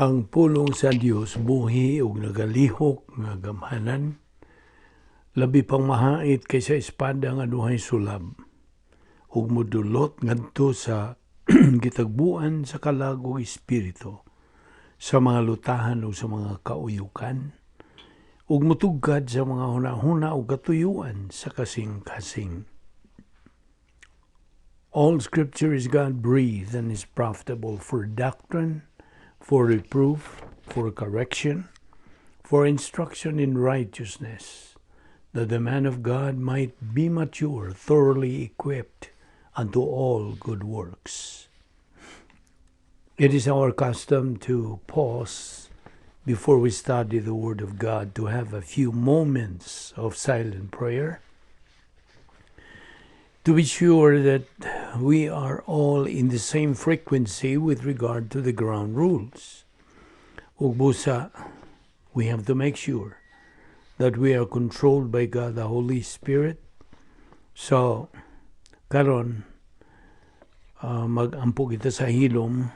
Ang pulong sa Dios buhi ug nagalihok nga gamhanan, labi pang mahait kaysa espada nga duhay sulab, ug modulot ngadto sa gitagbuan sa kalag ug espiritu, sa mga lutahan ug sa mga kauyukan, ug mutugkad sa mga hunahuna ug katuyuan sa kasing-kasing. All Scripture is God-breathed and is profitable for doctrine, for reproof, for correction, for instruction in righteousness, that the man of God might be mature, thoroughly equipped unto all good works. It is our custom to pause before we study the Word of God to have a few moments of silent prayer, to be sure that we are all in the same frequency with regard to the ground rules. Ug busa, we have to make sure that we are controlled by God the Holy Spirit. So, karon mag-ampo kita sa hilom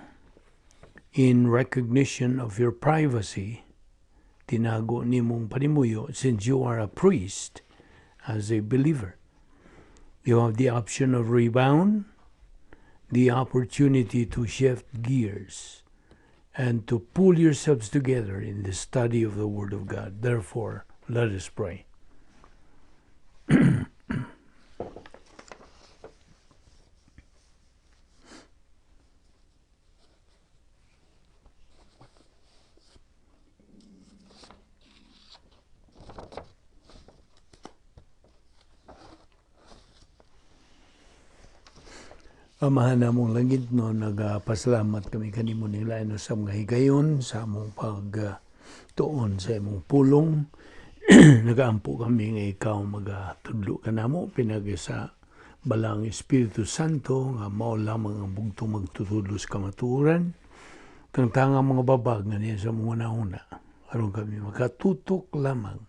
in recognition of your privacy. Tinago nimong panimuyo since you are a priest as a believer. You have the option of rebound, the opportunity to shift gears, and to pull yourselves together in the study of the Word of God. Therefore, let us pray. Amahan namong langit no, nagapasalamat kami kanimo nila sa mga higayon, sa among pagtuon sa imong pulong. Nagaampo kami nga ikaw magatudlo ka namo pinagi sa balang Espiritu Santo nga mao lamang ang bugtong magtutulo sa kamatuoran. Tangtanga mga babag nga niya sa mga nauna. Aron kami makatutok lamang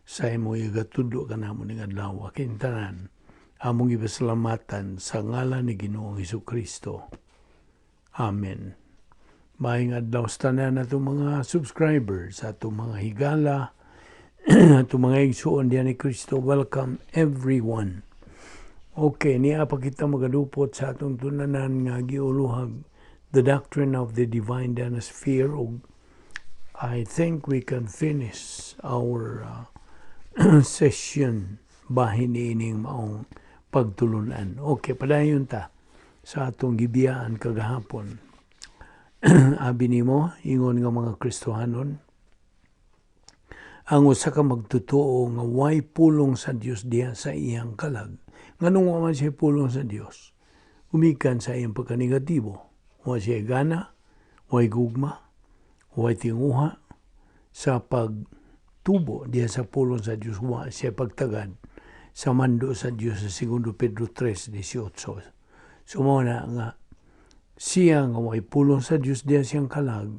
sa imong igatudlo ka namo ning adlaw kintanan. Among ipasalamatan sa ngalan ni Ginoong Hesukristo. Amen. Maayong adlaw sa tanan atong mga subscribers, atong mga higala, atong mga igsuon diyan ni Kristo. Welcome everyone. Okay, niya pa kita magadupot sa atong tunanan nga giuluhag the doctrine of the divine Dynasphere. I think we can finish our session bahin ining maong pagtulunan. Okay, padayon ta sa atong gibiyaan kagahapon. Abi nimo, ingon nga mga Kristohanon, ang usa ka magtotoo nga way pulong sa Dios diha sa iyang kalag. Nganong wa man siya pulong sa Dios? Umikan sa iyang pagkanegatibo. Wa siya gana, way gugma, way tinguha sa pagtubo diha sa pulong sa Dios. Wa siya pagtagad sa mando sa Diyos sa 2 Pedro 3:18. So na nga siya nga way pulong sa Diyos diya siyang kalag,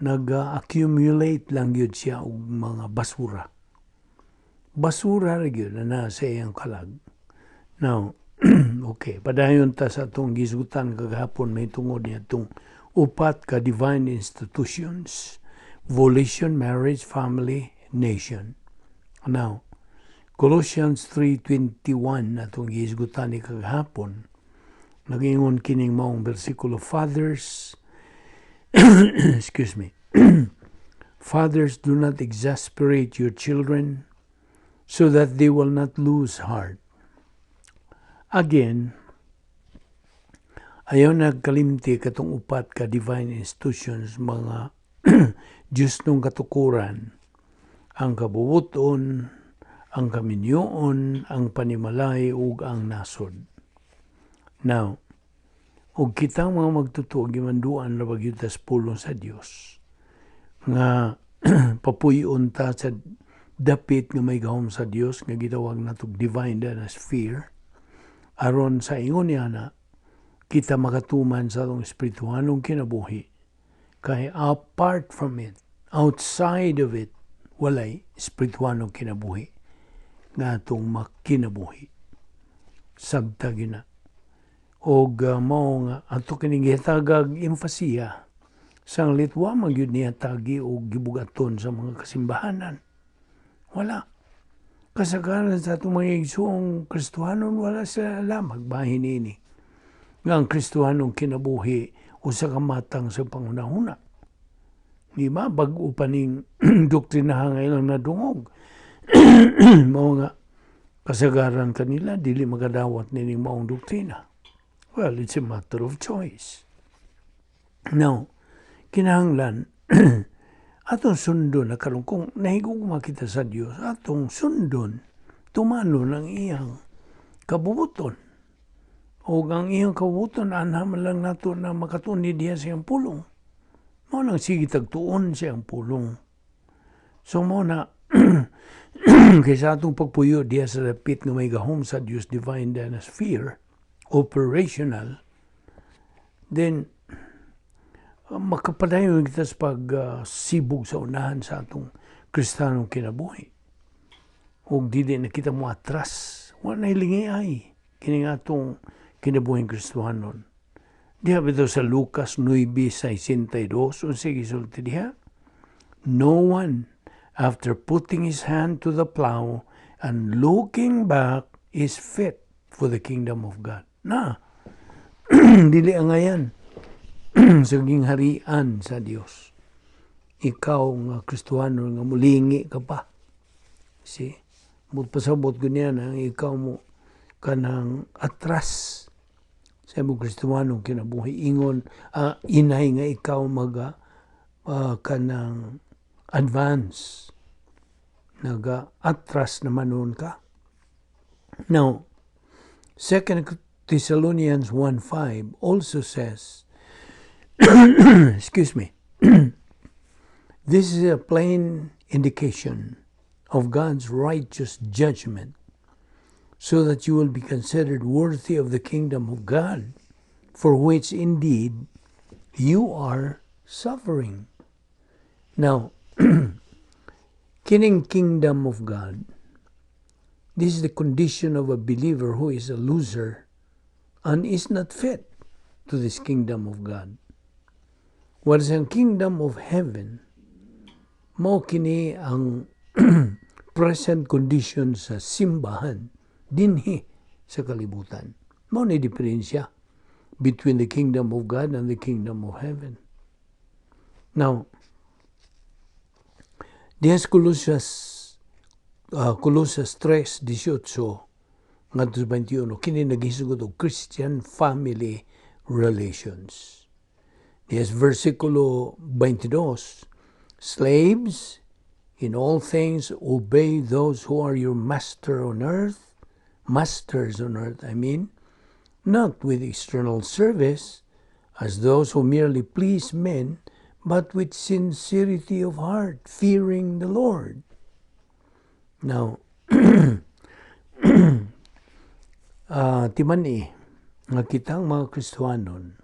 nag-accumulate lang yun siya og mga basura. Basura rin yun na sa iyang kalag. Now, okay, padayon ta sa itong gisutan kagahapon may tungod niya itong upat ka divine institutions: volition, marriage, family, nation. Now, Colossians 3:21 atong gihisgutan ni kagahapon, nagingon kining maong bersikulo, fathers, excuse me, fathers, do not exasperate your children so that they will not lose heart. Again, ayaw nagkalimti katong upat ka divine institutions, mga Diyos nung katukuran, ang kabubuton, ang kaminyoon, ang panimalay, ug ang nasod. Now, ug kitang mga magtutuo, gimanduan na bagyutas pulong sa Dios, nga papuyon ta sa dapit nga may gahom sa Dios, nga gitawag na itong divine Dynasphere, aron sa ingon niya na, kita makatuman sa itong espirituhanong kinabuhi. Kaya apart from it, outside of it, walay espirituhanong kinabuhi nga itong makinabuhi. Sabtag yun na. O mao nga, ato kining gitagag emphasia Sang litwa, magyud niya tagi o gibugaton sa mga kasimbahanan. Wala. Kasagaran sa itong mga igsoong Kristohanon, wala sila alam. Magbahin ini. Nga ang Kristohanong kinabuhi o sa kamatang sa pangunahuna. Di ba? Bago pa ning doktrina ngayon na dungog. Mga kasagaran kanila, dili magadawat nining maong doktrina. Well, it's a matter of choice. Now, kinahanglan, atong sundon na karon kung nahigugma kita sa Dios, atong sundon, tumano ng iyang kabubuton. O ang iyang kabubuton, anhaman lang nato na makatuni diya siyang pulong. Mo nang sige tagtuon siyang pulong. So mo na, kaysa atong pagpuyo diya sa dapit nga may gahom sa Dios Divine Dynasphere, operational, then, makapadayon kita sa pagsibog sa unahan sa atong Kristanong kinabuhi. Huwag dili na kita mo atras. Wala na ilingi ay. Kining atong kinabuhing Kristohanon. Diha bito sa Lucas 9:62. O sige, sulti diha. No one, after putting his hand to the plow and looking back, is fit for the kingdom of God. Na, dili ang ngayan. Saging harian sa Dios. Ikaw nga Kristohano nga mulingi ka pa. See? Pasabot ko niya na ikaw mo kanang atras sa mong Kristohano kinabuhi. Ingon, inay nga ikaw kanang advance. Naga-atras naman noon ka. Now, 2 Thessalonians 1:5 also says, excuse me, this is a plain indication of God's righteous judgment, so that you will be considered worthy of the kingdom of God, for which indeed you are suffering. Now, kining kingdom of God, this is the condition of a believer who is a loser and is not fit to this kingdom of God. What is ang kingdom of heaven? Mao kini ang present condition sa simbahan dinhi sa kalibutan. Mao ni diferensya between the kingdom of God and the kingdom of heaven. Now, dias Colossus 3:18 ngadto 21 kini nagisugod og Christian family relations. Yes, versikulo 22, slaves, in all things obey those who are your masters on earth, not with external service, as those who merely please men, but with sincerity of heart, fearing the Lord. Now, timani, nga kitang mga Kristohanon,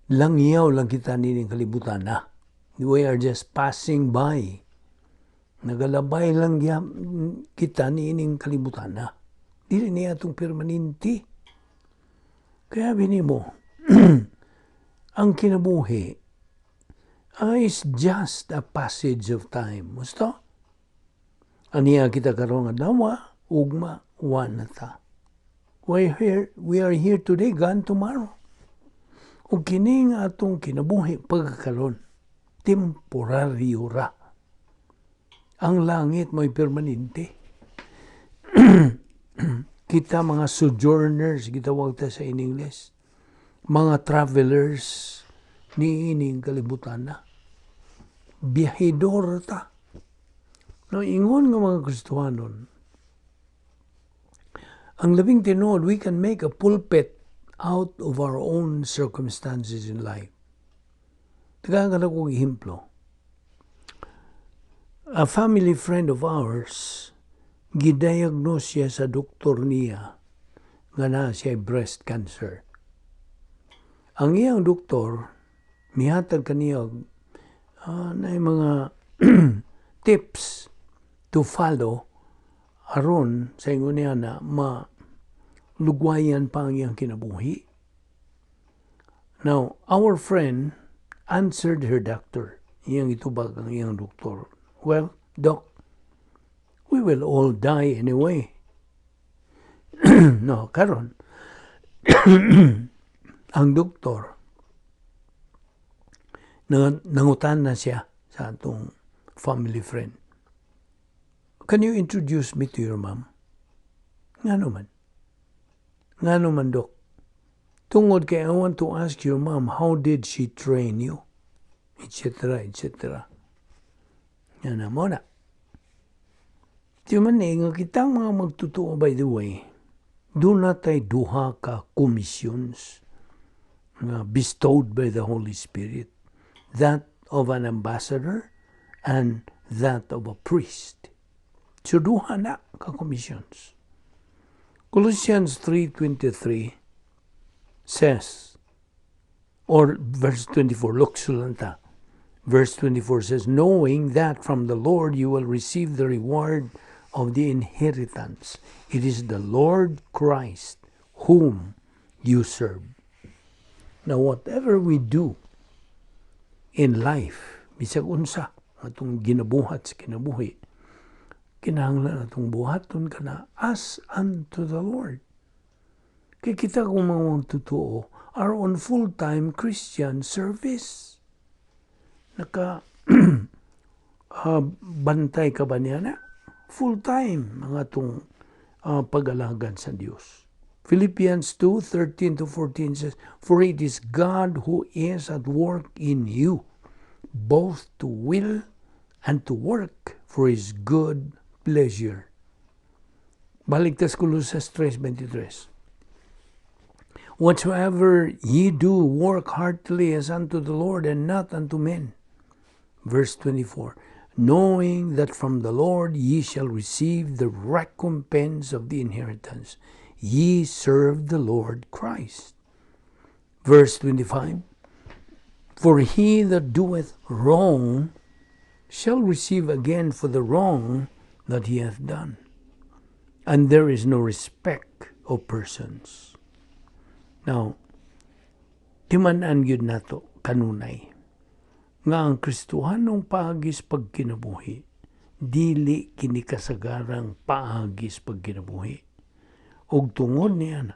langyaw lang kita nining kalibutan na. We are just passing by. Nagalabay lang kita nining kalibutan na. Dili niya itong permanente. Kaya binimo, ang kinabuhi is just a passage of time. Musto? Aniya kita karong adlaw, ugma, wanata. We are here today, gone tomorrow. O kining atong kinabuhi pagkakaroon, temporaryo ra. Ang langit mo'y permanente. Kita mga sojourners, gitawag ta sa in English, mga travelers ni ining kalibutan na. Biyahidor ta. No, ingon nga mga Kristohanon, ang labing tinuod, we can make a pulpit out of our own circumstances in life. Tagagan akong ehemplo. A family friend of ours, gidiagnose siya sa doktor niya nga na siya breast cancer. Ang iyang doktor, mihatag kaniya na mga tips to follow aron sa ingon niya na lugwayan pa ang iyang kinabuhi. Now, our friend answered her doctor. Iyang itubag ang iyang doktor. Well, Doc, we will all die anyway. No, karon ang doktor, nangutan na siya sa atong family friend. Can you introduce me to your mom? Nga naman, Doc. Tungod kay I want to ask your mom, how did she train you? Etc. Yan na mo na. Di man nga kitang mga magtutuo, by the way, do not ay duha ka commissions bestowed by the Holy Spirit. That of an ambassador and that of a priest. So duha na ka commissions. Colossians 3:23 says, or verse 24, look sulanta. Verse 24 says, knowing that from the Lord you will receive the reward of the inheritance. It is the Lord Christ whom you serve. Now, whatever we do in life, bisag unsa, atong ginabuhat sa kinabuhi, kinahanglan atong buhaton ka na as unto the Lord. Kaya kita kung mga totoo are on full-time Christian service. Bantay ka ba niya na? Full-time mga itong pag-alagan sa Diyos. Philippians 2:13-14 says, for it is God who is at work in you, both to will and to work for His good pleasure. Balik tas Colossus 3:23. Whatsoever ye do, work heartily as unto the Lord and not unto men. Verse 24, knowing that from the Lord ye shall receive the recompense of the inheritance. Ye serve the Lord Christ. Verse 25, for he that doeth wrong shall receive again for the wrong that he hath done. And there is no respect of persons. Now, timan-an yun nato kanunay nga ang Kristohanong paagis pagkinabuhi, dili kini kasagarang paagis pagkinabuhi. Og tungod niya na,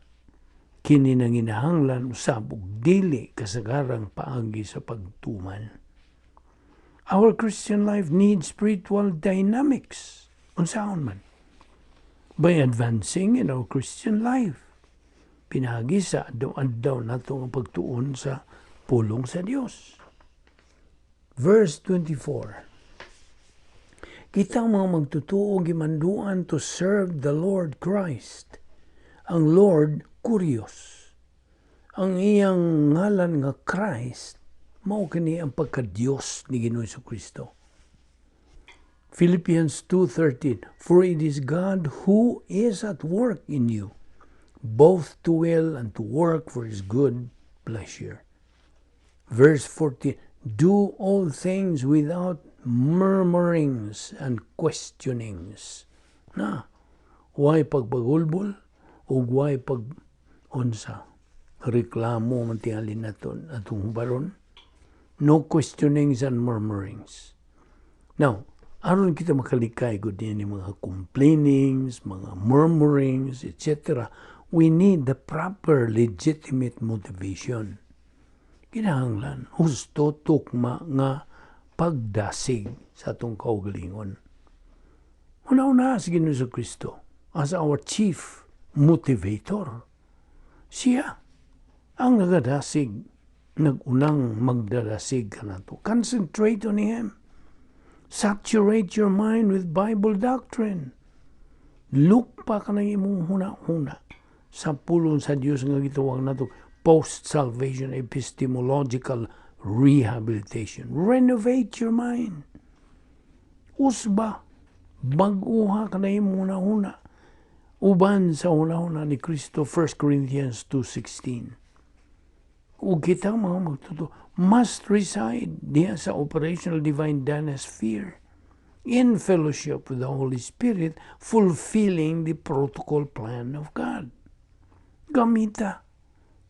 kini nanginahanglan usab og dili kasagarang paagis sa pagtuman. Our Christian life needs spiritual dynamics. Unsaon man? By advancing in our Christian life. Pinagi sa adlaw nato ang pagtuon sa pulong sa Dios. Verse 24. Kitang mga magtutuo gimanduan to serve the Lord Christ. Ang Lord Kurios. Ang iyang ngalan nga Christ mao kini ang pagka-Dios ni Ginoong Jesucristo. Philippians 2:13, for it is God who is at work in you, both to will and to work for His good pleasure. Verse 14, do all things without murmurings and questionings. Na, why pagpagulbol o why pag-unsa? Reklamo man tingalin naton atong hubaron. No questionings and murmurings. Now, aron kita makalikay gud ni mga complainings, mga murmurings, etc., we need the proper legitimate motivation. Kinahanglan husto tukma nga pagdasig sa atong kaugalingon. Una-una si Ginoong Jesucristo as our chief motivator. Siya ang nagadasig, nagunang magdadasig ka na to. Concentrate on Him. Saturate your mind with Bible doctrine. Look pa ka ng imong huna-huna sa pulong sa Diyos nga gitawag na to post-salvation epistemological rehabilitation. Renovate your mind. Usba, baguha ka na imong huna-huna. Uban sa huna-huna ni Kristo, 1 Corinthians 2:16. Ug kita mga magtuto, must reside diya sa operational divine Dynasphere in fellowship with the Holy Spirit, fulfilling the protocol plan of God. Gamita,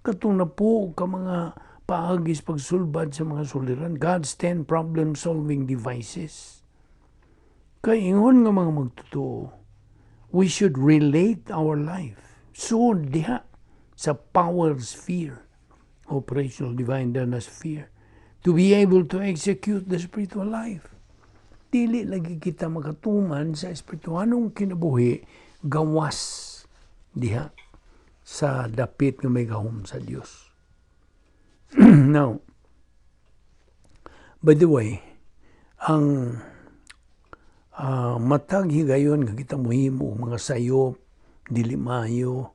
katong na po ka mga paagis pagsulbad sa mga suliran. God's 10 problem-solving devices. Kaya ingon nga mga magtotoo, we should relate our life. So diha sa power sphere, operational divine Dynasphere, to be able to execute the spiritual life. Dili lagi kita makatuman sa espirituanong kinabuhi gawas diha sa dapit nga may gahom sa Dios. Now, by the way, ang matag higayon nga kita muhimo mga sayop, dili maayo,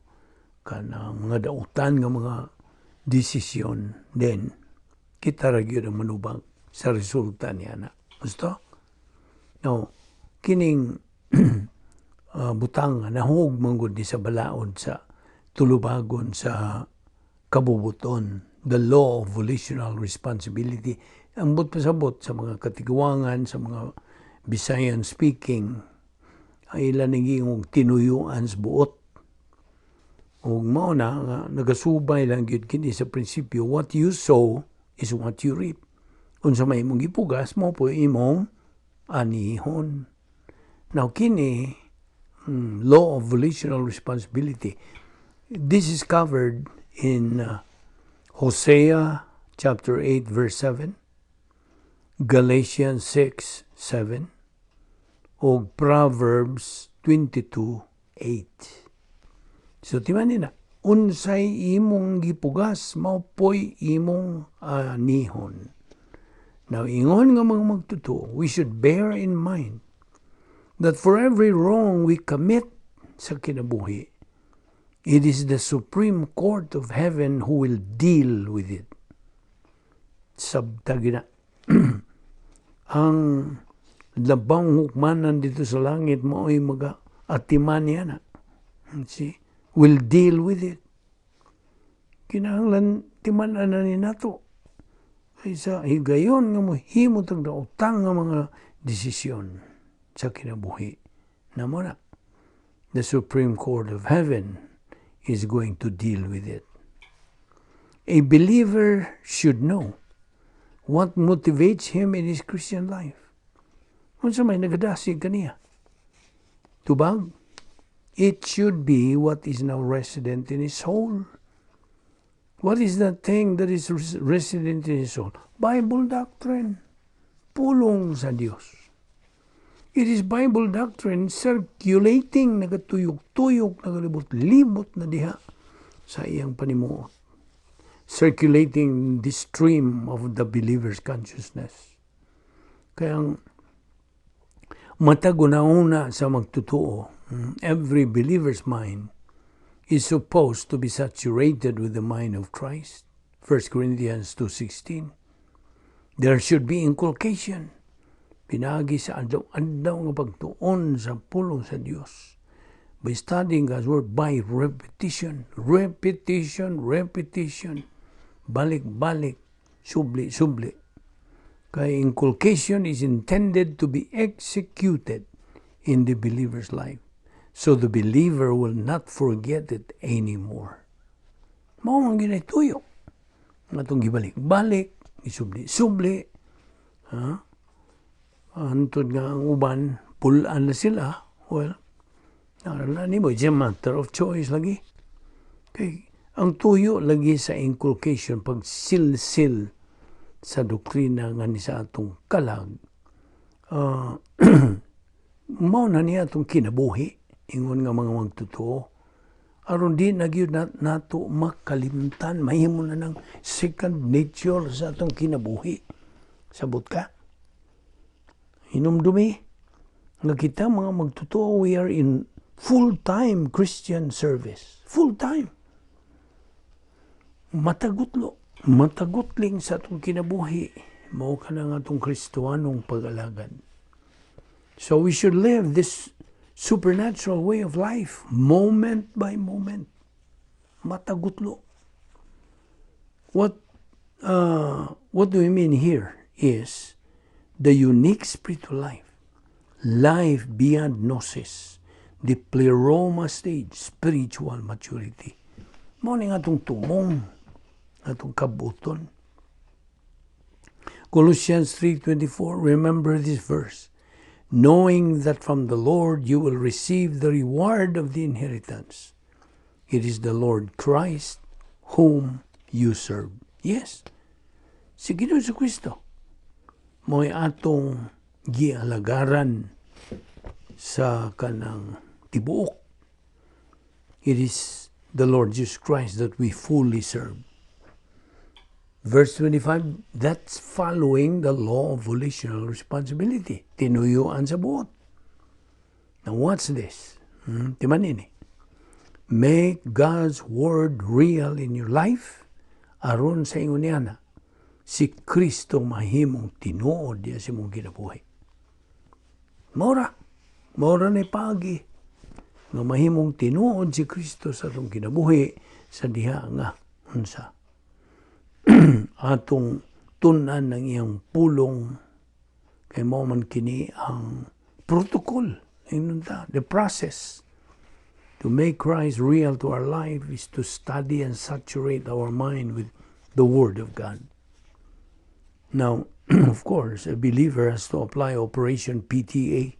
kana mga dautan nga mga desisyon, then kita ra gyud ang manubang sa resulta niya na. Gusto? Now, kining butang nahug manggod ni sa balaod sa tulubagon sa kabubuton, the law of volitional responsibility. Ang pasabot sa mga katiguangan, sa mga Visayan speaking, ay ilan naging tinuyuan sa buot. O mao na, nagasubay lang yun kini sa prinsipyo, what you sow is what you reap. Kung sa may mong ipugas mo po imong anihon. Now kini, law of volitional responsibility, this is covered in Hosea chapter 8 verse 7, Galatians 6:7, o Proverbs 22:8. So timan na, unsay imong gipugas maupoy imong anihon. Now ingon nga mga magtuto, we should bear in mind that for every wrong we commit sa kinabuhi, it is the Supreme Court of Heaven who will deal with it. Sabtagi na. Ang labang hukmanan dito sa langit mo ay mag-atiman niya na. See? Will deal with it. Kinahanglan timanan na ni nato. Kaysa higayon nga mo himutang na utang nga mga desisyon sa kinabuhi. Namo na. The Supreme Court of Heaven is going to deal with it. A believer should know what motivates him in his Christian life. Kung sa may nagadasig kaniya, tubag, it should be what is now resident in his soul. What is that thing that is resident in his soul? Bible doctrine. Pulong sa Diyos. It is Bible doctrine circulating, nagatuyok-tuyok, nagalibot-libot na diha sa iyang panimuot. Circulating the stream of the believer's consciousness. Kaya matagunauna sa magtutuo, every believer's mind is supposed to be saturated with the mind of Christ. 1 Corinthians 2:16. There should be inculcation. Pinagi sa adlaw-adlaw nga pagtuon sa pulong sa Dios. By studying God's Word, by repetition. Balik-balik, subli-subli. Kaya inculcation is intended to be executed in the believer's life. So the believer will not forget it anymore. Mao ang ginatuyo. Nga itong gibalik-balik, isubli-subli. Antod nga ang uban, pulaan na sila. Well, it's a matter of choice lagi. Kaya ang tuyo lagi sa inculcation, pag silsil sa doktrina nga ni sa atong kalag, mao na niya atong kinabuhi, ingon nga mga magtutuo. Aron di nagyud nato makalimtan, mahimo na ng second nature sa atong kinabuhi. Sabot ka? Hinumdumi nga kita mga magtutuo, we are in full-time Christian service. Full-time. Matagutling sa atong kinabuhi, mao ka na nga atong Kristoanong pag-alagad. So we should live this supernatural way of life, moment by moment. Matagutlo. What do we mean here is the unique spiritual life beyond gnosis, the pleroma stage, spiritual maturity. Mao ni nga atong tumong, atong kabuton. Colossians 3:24, remember this verse. Knowing that from the Lord you will receive the reward of the inheritance. It is the Lord Christ whom you serve. Yes, si Ginoo Kristo. Mo'y atong gialagaran sa kanang tibuok. It is the Lord Jesus Christ that we fully serve. Verse 25, that's following the law of volitional responsibility. Tinuyuan sa buot. Now what's this? Timan ini. Make God's word real in your life. Aron sa ingon niya si Kristo mahimong tinuod diya sa mong kinabuhi. Mora na pagi nga mahimong tinuod si Kristo sa atong kinabuhi sa diha nga unsa atong tun-an ng iyang pulong kay mao man kini ang protocol the process to make Christ real to our life is to study and saturate our mind with the Word of God. Now, of course, a believer has to apply Operation PTA.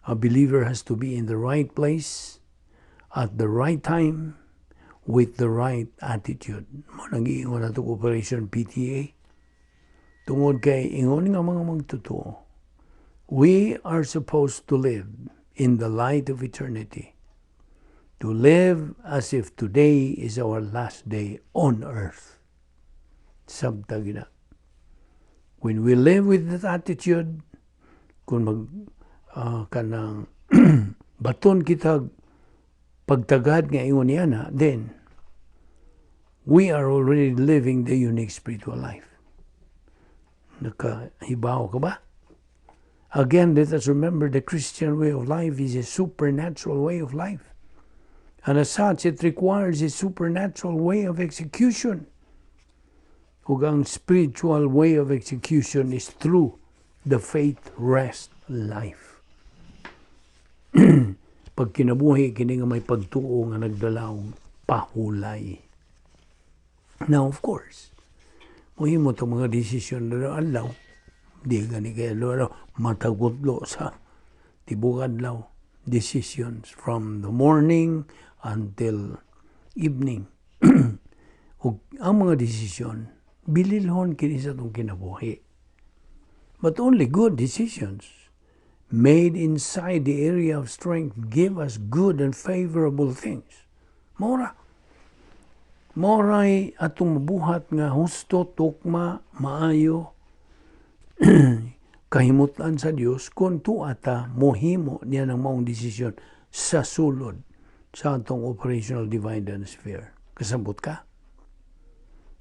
A believer has to be in the right place, at the right time, with the right attitude. Nag-iingon na itong Operation PTA. Tungod kay ingon nga mga magtotoo, we are supposed to live in the light of eternity. To live as if today is our last day on earth. Sabtag na. When we live with that attitude, kung kanang baton kita pagtagad nga ingon niya na, then we are already living the unique spiritual life. Nakahibaw ka ba? Again, let us remember the Christian way of life is a supernatural way of life. And as such, it requires a supernatural way of execution. Ug ang spiritual way of execution is through the faith rest life. Pag kinabuhi, kini nga may pagtuo nga nagdalaw pahulay. Now, of course, muhimo itong mga desisyon na alaw, di gani kaya matagutlo sa tibukadlaw decisions from the morning until evening. Ug ang mga desisyon, bililhon kini sa itong kinabuhi. But only good decisions made inside the area of strength give us good and favorable things. Moray atong mabuhat nga husto, tukma, maayo, kahimutan sa Dios kung tuata mohimo niya ng maong desisyon sa sulod sa atong operational divine Dynasphere. Kasabot ka?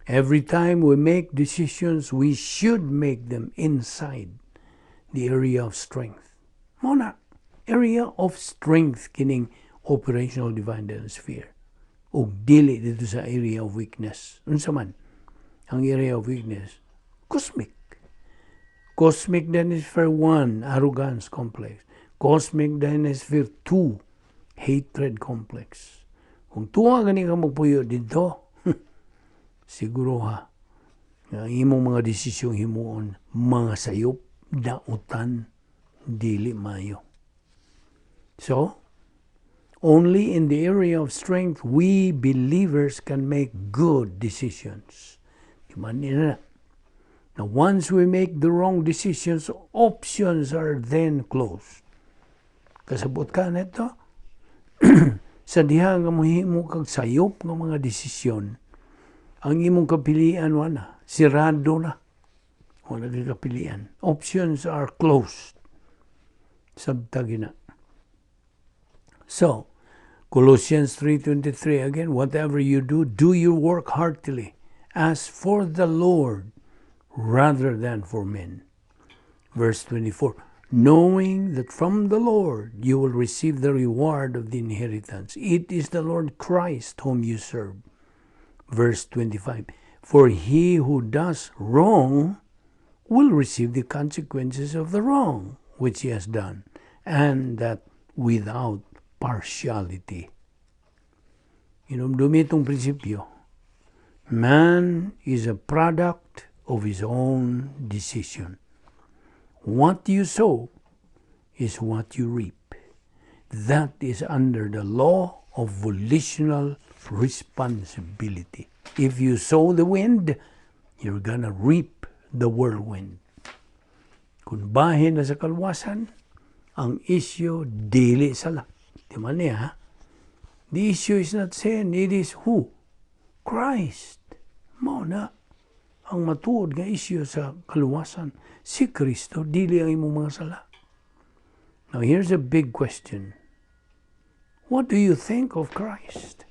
Every time we make decisions, we should make them inside the area of strength. Muna, area of strength kining operational divine Dynasphere. O dili dito sa area of weakness. Unsa man, ang area of weakness, cosmic. Cosmic Dynasphere 1, arrogance complex. Cosmic Dynasphere 2, hatred complex. Kung tuwa gani ka magpuyo dito, siguro ang imong mga desisyong himuon, mga sayop, dautan, dili mayo. So, only in the area of strength, we believers can make good decisions. Now, once we make the wrong decisions, options are then closed. Kasabot ka na ito? Sa diha nga mohimo kag sayop ng mga desisyon, ang imong kapilian wala, sirado na. Wala kay kapilian. Options are closed. Sabtagi na. So, Colossians 3:23 again, whatever you do, do your work heartily, as for the Lord, rather than for men. Verse 24, knowing that from the Lord you will receive the reward of the inheritance. It is the Lord Christ whom you serve. Verse 25, for he who does wrong will receive the consequences of the wrong which he has done, and that without partiality. Inumdumi itong prinsipyo. Man is a product of his own decision. What you sow is what you reap. That is under the law of volitional responsibility. If you sow the wind, you're gonna reap the whirlwind. Kung bahin na sa kalwasan, ang issue dili sala. Di man niya, ha? The issue is not sin, it is who? Christ. Mao na ang matuod nga issue sa kaluwasan. Si Kristo, dili ang imong mga sala. Now here's a big question. What do you think of Christ?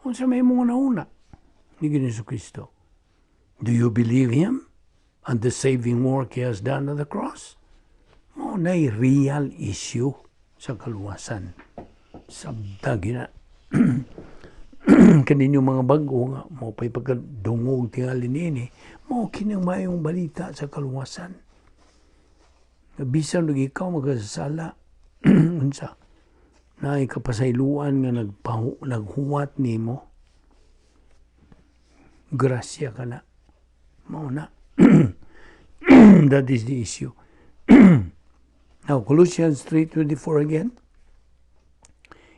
Unsa may mga nauna ni Ginoong Kristo? Do you believe Him and the saving work He has done on the cross? Mao na'y real issue sa kaluwasan. Sabta gina. Kaninyo mga bago nga, mo pa'y pagkadungog tingali nini, mo kinang mayong balita sa kaluwasan. Bisan nung ikaw magkasala, unsa, na ikapasayluan nga naghuwat ni mo, grasya ka na. Mo na. That is the issue. Now, Colossians 3:24 again.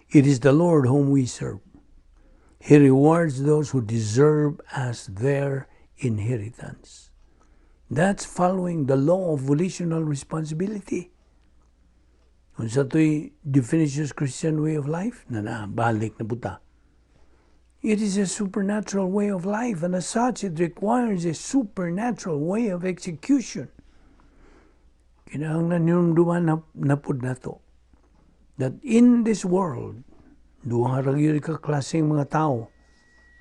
It is the Lord whom we serve. He rewards those who deserve as their inheritance. That's following the law of volitional responsibility. Kung sa ito'y definitions Christian way of life, balik na puta. It is a supernatural way of life, and as such, it requires a supernatural way of execution. Kinahanglan ninumduman na pud nato that in this world, duha ra gyud ka klaseng mga tao.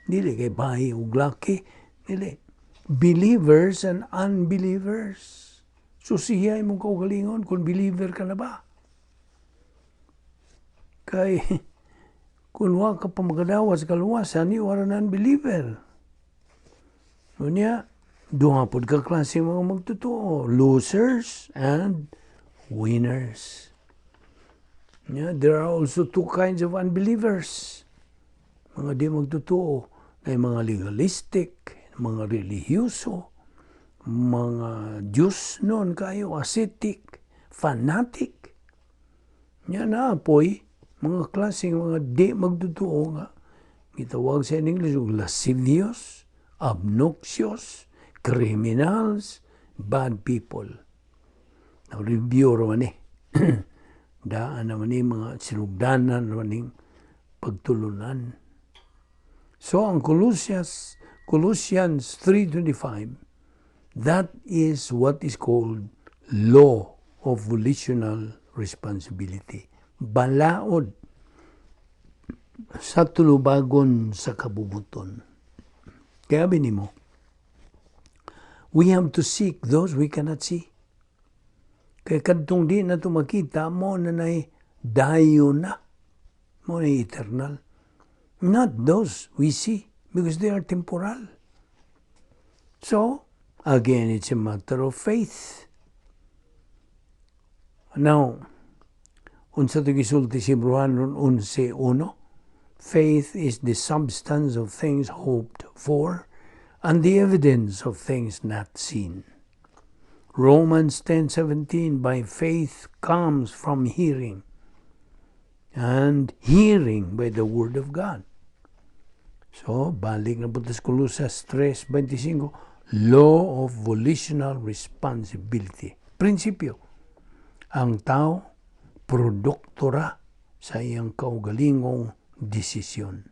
Dili kay bahay ug laki, dili. Believers and unbelievers. Susihiyay mo kaugalingon kung believer ka na ba? Kay kung wa ka pa magadawas kaluwasan, you are an unbeliever. Unya, duha pod ka klaseng mga magtotoo, losers and winners. Yeah, there are also two kinds of unbelievers. Mga di magtotoo, na mga legalistic, mga religyoso, mga Diyos noon kayo, ascetic, fanatic. Yan na apoy, mga klaseng mga di magtotoo nga. Gitawag sa English, lascivious, obnoxious, criminals, bad people. Now, review raman daan naman mga sinugdanan naman pagtulunan. So, ang Colossians 3:25, that is what is called law of volitional responsibility. Balaod sa tulubagon sa kabubuton. Kaya binimo, we have to seek those we cannot see. Kaya kadtong di na ito makita mo na dayo na. Mo na eternal. Not those we see because they are temporal. So, again, it's a matter of faith. Now, unsa ito gisulti si Hebreanon 11:1, faith is the substance of things hoped for and the evidence of things not seen. Romans 10:17, by faith comes from hearing, and hearing by the word of God. So, balik na po sa Colossians 3:25, law of volitional responsibility. Prinsipyo, ang tao, produktora sa iyang kaugalingong desisyon.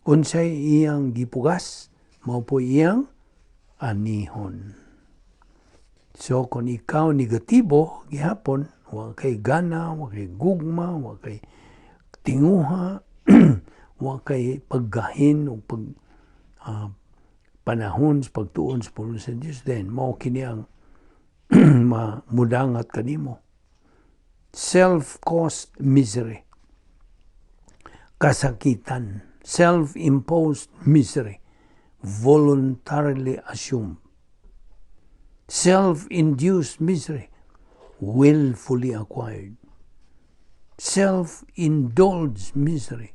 Unsay iyang gipugas, mao po iyang anihon. So, kung ikaw negatibo, gihapon, wa kay gana, wa kay gugma, wa kay tinguha, wa kay paggahin o panahon sa pagtuon sa pulong sa Diyos, then mao kini ang mudangat kanimo. Self-caused misery, kasakitan, self-imposed misery, voluntarily assumed. Self-induced misery, willfully acquired. Self-indulged misery,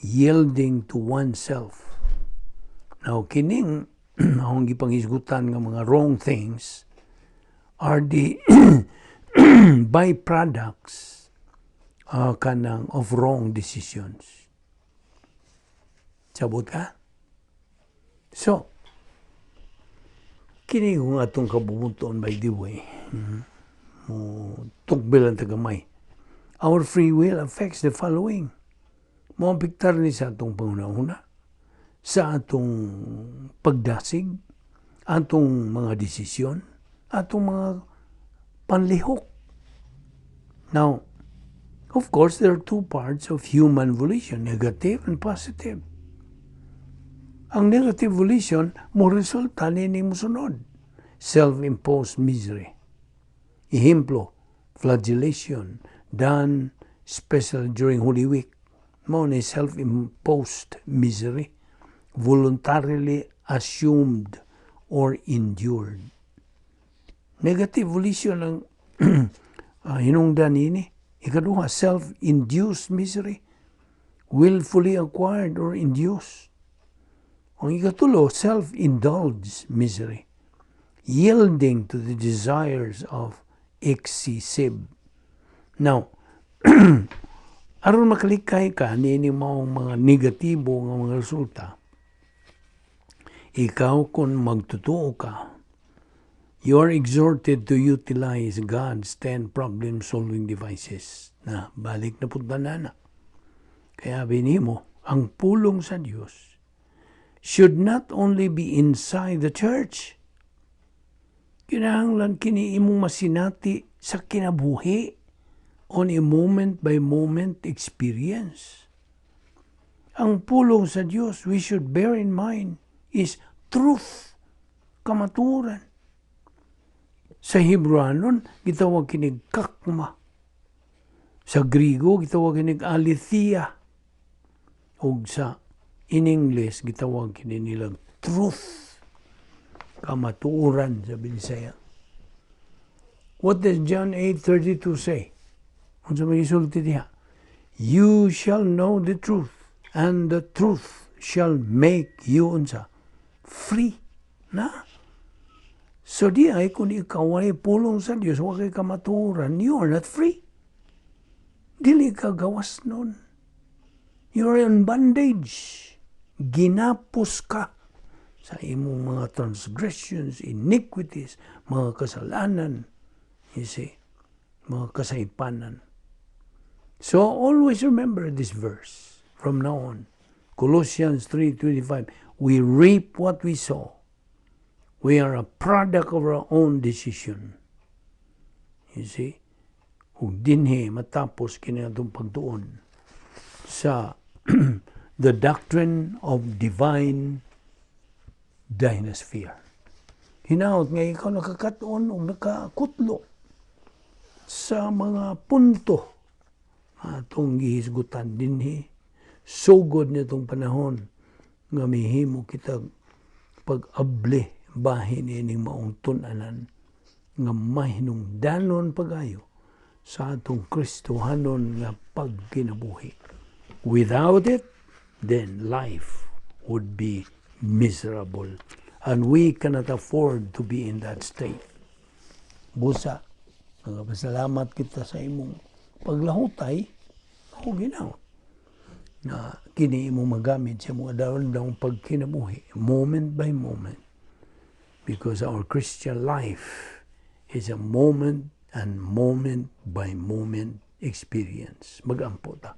yielding to oneself. Now, kining akong gipanghisgutan nga mga wrong things are the byproducts kanang of wrong decisions. Sabot ka? So, kini kung atong kabubuton by the way, mo tukbilan tagamay. Our free will affects the following. Mo piktar ni sa atong panguna-una, sa atong pagdasig, atong mga desisyon, atong mga panlihok. Now, of course, there are two parts of human volition, negative and positive. Ang negative volition mo resulta nining musunod. Self-imposed misery. Ehemplo, flagellation done special during Holy Week. Mo ni self-imposed misery, voluntarily assumed or endured. Negative volition ang hinungdan ini. Ikaduha, self-induced misery, willfully acquired or induced. Ang ikatulo, self-indulged misery, yielding to the desires of excessive. Now, aron makalikay ka nini mga negatibo nga mga resulta, ikaw kung magtutuo ka, you are exhorted to utilize God's 10 problem-solving devices. Na balik na punta na. Kaya binimo, ang pulong sa Diyos should not only be inside the church. Kinahanglan kini imong masinati sa kinabuhi on a moment-by-moment experience. Ang pulong sa Diyos, we should bear in mind, is truth, kamaturan. Sa Hebreanon, gitawag kinig kakma. Sa Grigo, gitawag kinig aletheia. O sa in English, gitawag kinig nilang truth, kamaturan sa Bisaya. What does John 8:32 say? Kung sa may isulti diha, you shall know the truth, and the truth shall make you unsa free. Na? So di ay kung ikaw ay pulong sa Diyos, huwag kay kamaturan, you are not free. Dili ka gawas nun. You are in bondage. Ginapos ka sa imong mga transgressions, iniquities, mga kasalanan, you see, mga kasaypanan. So always remember this verse from now on. Colossians 3:25, we reap what we sow. We are a product of our own decision. You see? Kung dinhi matapos kiniadtong pagtuon sa the doctrine of divine Dynasphere. Hinaot nga ikaw nakakatuon o nakakutlo sa mga punto atong gihisgutan dinhi. Sugod nitong panahon nga mihimo kita pag-abli bahin ining maong tunanan nga mahinungdanon pagayo sa atong Kristohanon nga pagkinabuhi. Without it, then life would be miserable. And we cannot afford to be in that state. Busa, nagpasalamat kita sa imong paglahutay, o ginaw, na kini imong magamit sa mga daw pagkinabuhi, moment by moment. Because our Christian life is a moment and moment by moment experience. Magampo ta.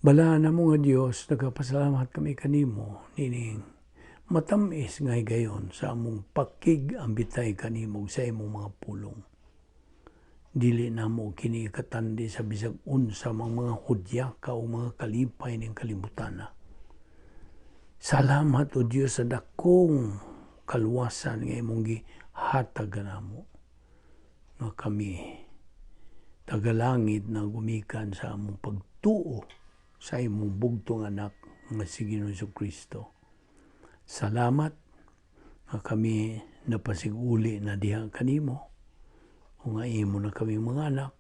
Bala na mo nga Diyos, nagpasalamat kami kanimo, nining matamis ngay gayon sa among pakig-ambitay kanimo sa imong mga pulong. Dili na mo kini katandi sa bisag unsa mga hudyaka o mga kalipay ning kalibutan. Salamat o Diyos sa dakong kaluwasan nga imong gihatagan namo. Nga kami tagalangit na gumikan sa among pagtuo sa imong bugtong anak nga si Ginoong Jesucristo. Salamat nga kami napasiguli na diha kanimo. O nga imo na kami mga anak,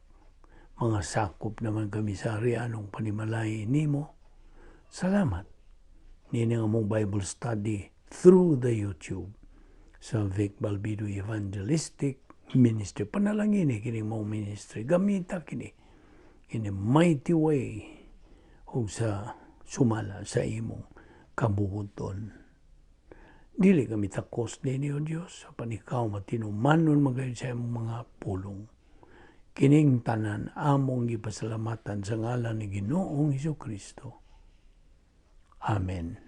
mga sakop naman kami sa arianong panimalay nimo. Salamat nini nga mong Bible study through the YouTube sa Vic Balbido Evangelistic Ministry. Panalangin kini mong ministry. Gamita kini in a mighty way o sa sumala sa imong kabuhuton. Dili kami takos din o Diyos, sa panikaw matinumanon magayon sa imong mga pulong. Kining tanan among gipasalamatan sa ngalan ni Ginoong Hesukristo. Amen.